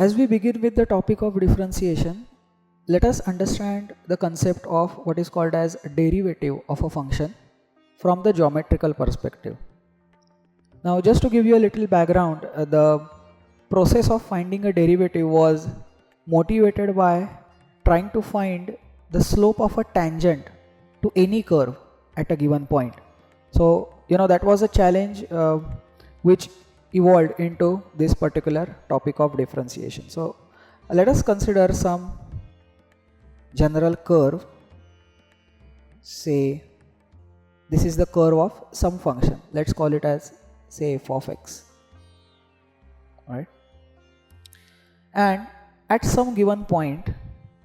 As we begin with the topic of differentiation, let us understand the concept of what is called as derivative of a function from the geometrical perspective. Now, just to give you a little background, the process of finding a derivative was motivated by trying to find the slope of a tangent to any curve at a given point. So, that was a challenge which evolved into this particular topic of differentiation. So, let us consider some general curve. Say this is the curve of some function. Let's call it as, say, f of x. Right? And at some given point,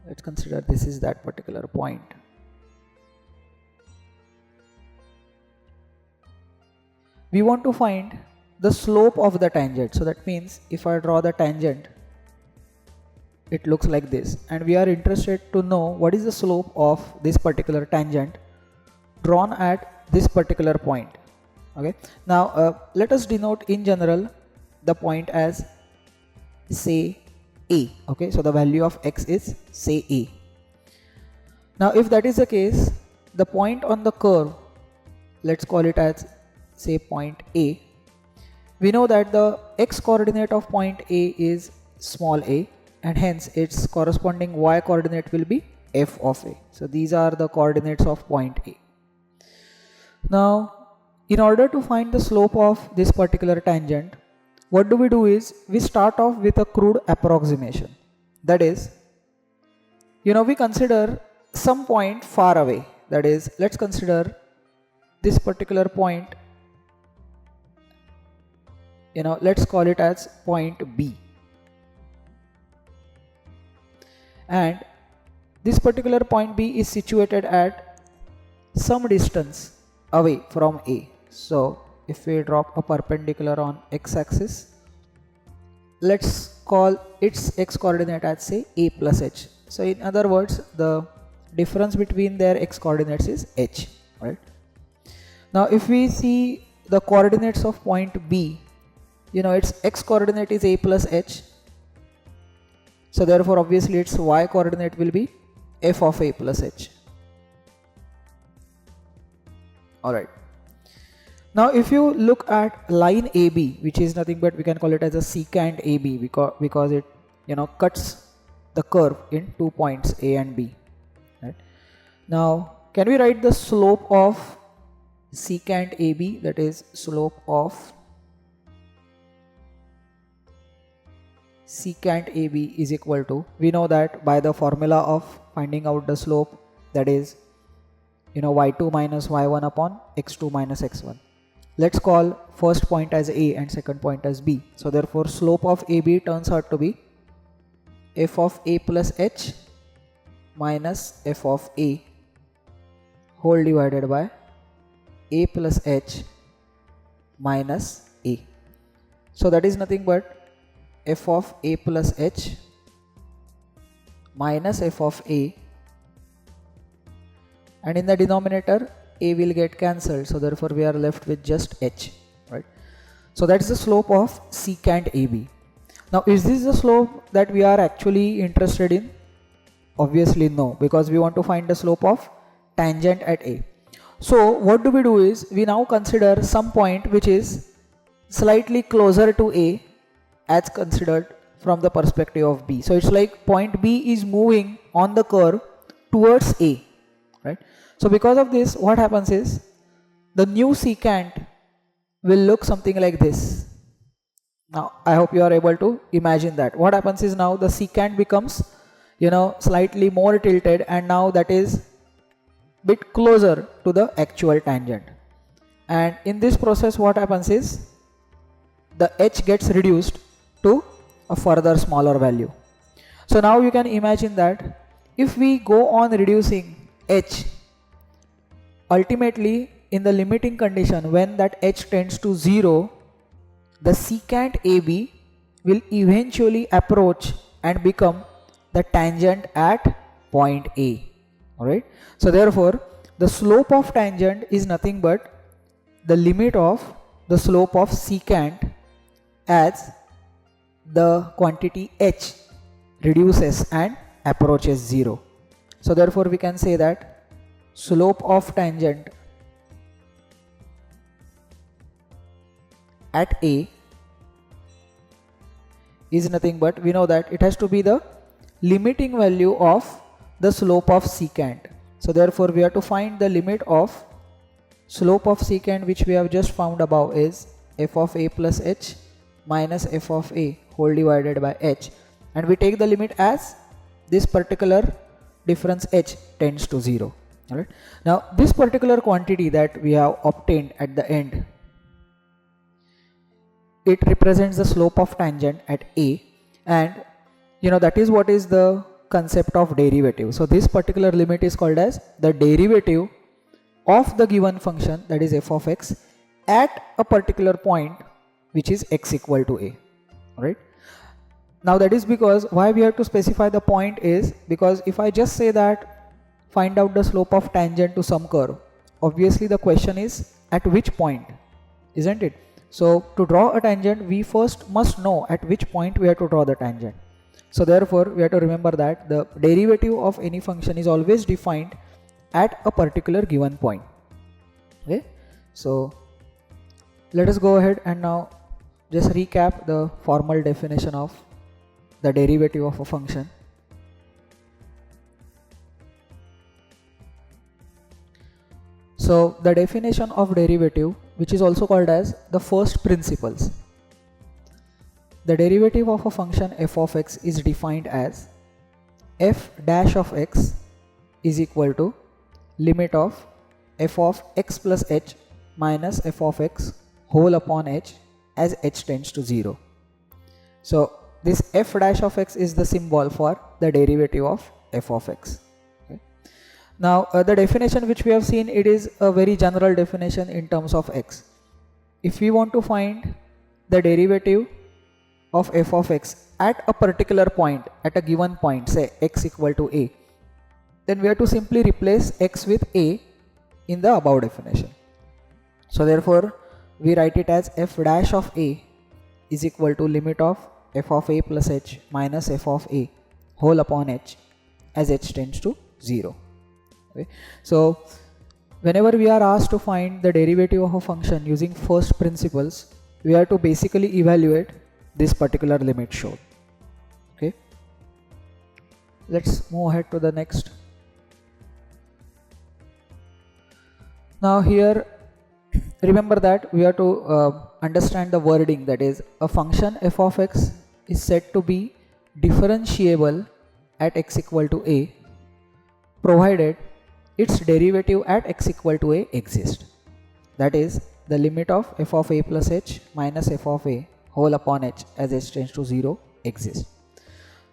let's consider this is that particular point. We want to find the slope of the tangent. So that means if I draw the tangent, it looks like this, and we are interested to know what is the slope of this particular tangent drawn at this particular point. Okay, now let us denote in general the point as, say, a. Okay, so the value of x is, say, a. Now if that is the case, the point on the curve, let's call it as, say, point A. We know that the x coordinate of point A is small a, and hence its corresponding y coordinate will be f of a. So these are the coordinates of point A. Now, in order to find the slope of this particular tangent, what do? Is we start off with a crude approximation. That is, we consider some point far away. That is, let's consider this particular point, let's call it as point B. And this particular point B is situated at some distance away from A. So if we drop a perpendicular on x-axis, let's call its x coordinate as, say, a plus h. So in other words, the difference between their x coordinates is h, right? Now if we see the coordinates of point B, its x coordinate is a plus h. So therefore obviously its y coordinate will be f of a plus h. Alright. Now if you look at line AB, which is nothing but we can call it as a secant AB because it cuts the curve in 2 points A and B. Right? Now can we write the slope of secant AB, that is slope of secant AB is equal to, we know that by the formula of finding out the slope, that is y2 minus y1 upon x2 minus x1. Let's call first point as A and second point as B. So therefore slope of AB turns out to be f of a plus h minus f of a whole divided by a plus h minus a. So that is nothing but f of a plus h minus f of a, and in the denominator a will get cancelled, so therefore we are left with just h, right? So that is the slope of secant AB. Now is this the slope that we are actually interested in? Obviously no, because we want to find the slope of tangent at A. So what do is we now consider some point which is slightly closer to A as considered from the perspective of B. So it's like point B is moving on the curve towards A, right? So because of this, what happens is the new secant will look something like this. Now I hope you are able to imagine that. What happens is now the secant becomes slightly more tilted, and now that is bit closer to the actual tangent. And in this process what happens is the h gets reduced to a further smaller value. So now you can imagine that if we go on reducing h, ultimately in the limiting condition when that h tends to 0, the secant AB will eventually approach and become the tangent at point A. Alright. So therefore the slope of tangent is nothing but the limit of the slope of secant as the quantity h reduces and approaches 0. So therefore we can say that slope of tangent at A is nothing but, we know that it has to be the limiting value of the slope of secant. So therefore we have to find the limit of slope of secant, which we have just found above, is f of a plus h minus f of a whole divided by h, and we take the limit as this particular difference h tends to 0. Alright. Now this particular quantity that we have obtained at the end, it represents the slope of tangent at A, and that is what is the concept of derivative. So this particular limit is called as the derivative of the given function, that is f of x, at a particular point which is x equal to A. Right. Now that is because, why we have to specify the point is because if I just say that find out the slope of tangent to some curve, obviously the question is at which point, isn't it? So to draw a tangent, we first must know at which point we have to draw the tangent. So therefore we have to remember that the derivative of any function is always defined at a particular given point. Okay, so let us go ahead and now just recap the formal definition of the derivative of a function. So the definition of derivative, which is also called as the first principles. The derivative of a function f of x is defined as f dash of x is equal to limit of f of x plus h minus f of x whole upon h as h tends to 0. So this f dash of x is the symbol for the derivative of f of x. Okay. Now the definition which we have seen, it is a very general definition in terms of x. If we want to find the derivative of f of x at a particular point, at a given point, say x equal to a, then we have to simply replace x with a in the above definition. So therefore we write it as f dash of a is equal to limit of f of a plus h minus f of a whole upon h as h tends to 0. Okay. So whenever we are asked to find the derivative of a function using first principles, we have to basically evaluate this particular limit shown. Okay, let's move ahead to the next. Now here remember that we have to understand the wording, that is a function f of x is said to be differentiable at x equal to a provided its derivative at x equal to a exists. That is the limit of f of a plus h minus f of a whole upon h as h tends to 0 exists.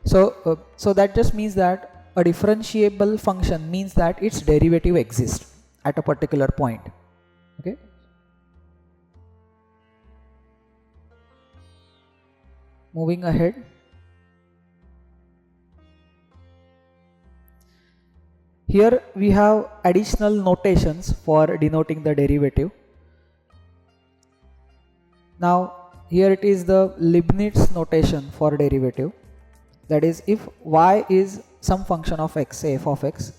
So, so that just means that a differentiable function means that its derivative exists at a particular point. Okay. Moving ahead. Here we have additional notations for denoting the derivative. Now here it is the Leibniz notation for derivative. That is, if y is some function of x, say f of x,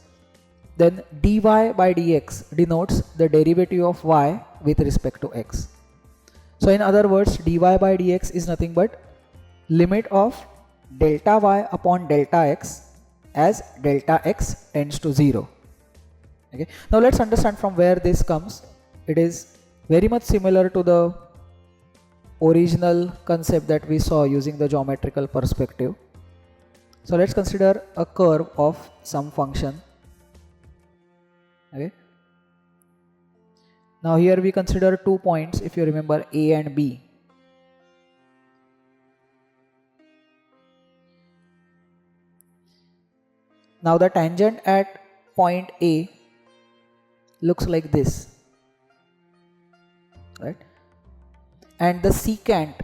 then dy by dx denotes the derivative of y with respect to x. So in other words, dy by dx is nothing but limit of delta y upon delta x as delta x tends to 0. Okay. Now let's understand from where this comes. It is very much similar to the original concept that we saw using the geometrical perspective. So let's consider a curve of some function. Okay. Now here we consider 2 points, if you remember, a and b. Now the tangent at point A looks like this, right? And the secant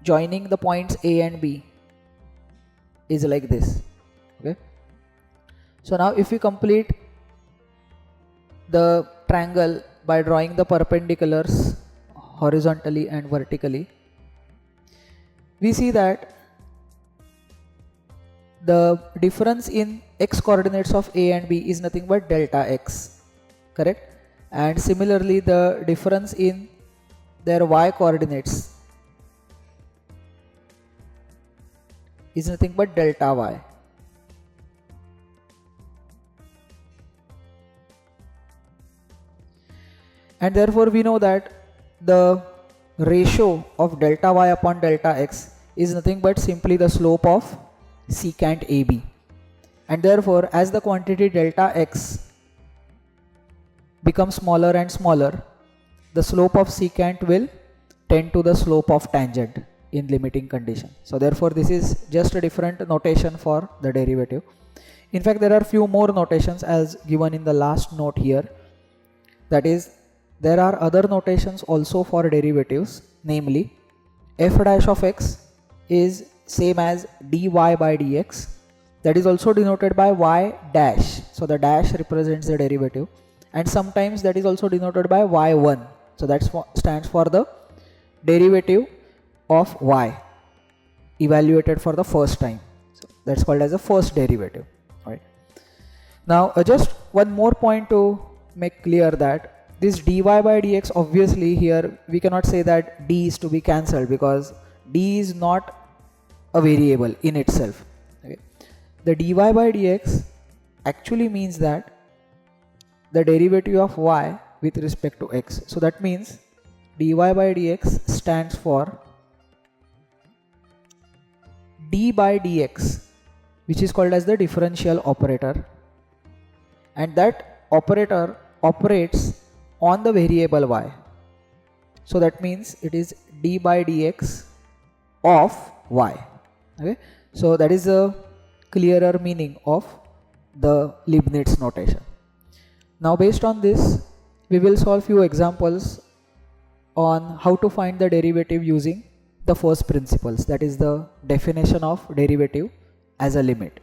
joining the points A and B is like this. Okay. So now if we complete the triangle by drawing the perpendiculars horizontally and vertically, we see that the difference in x coordinates of a and b is nothing but delta x, correct? And similarly the difference in their y coordinates is nothing but delta y. And therefore we know that the ratio of delta y upon delta x is nothing but simply the slope of secant AB. And therefore as the quantity delta x becomes smaller and smaller, the slope of secant will tend to the slope of tangent in limiting condition. So therefore this is just a different notation for the derivative. In fact there are few more notations as given in the last note here. That is, there are other notations also for derivatives, namely f dash of x is same as dy by dx, that is also denoted by y dash, so the dash represents the derivative, and sometimes that is also denoted by y1, so that stands for the derivative of y evaluated for the first time, so that's called as the first derivative. Right. Now just one more point to make clear, that this dy by dx, obviously here we cannot say that d is to be cancelled because d is not a variable in itself. Okay. The dy by dx actually means that the derivative of y with respect to x. So that means dy by dx stands for d by dx, which is called as the differential operator, and that operator operates on the variable y. So that means it is d by dx of y. Okay. So that is a clearer meaning of the Leibniz notation. Now based on this we will solve few examples on how to find the derivative using the first principles, that is the definition of derivative as a limit.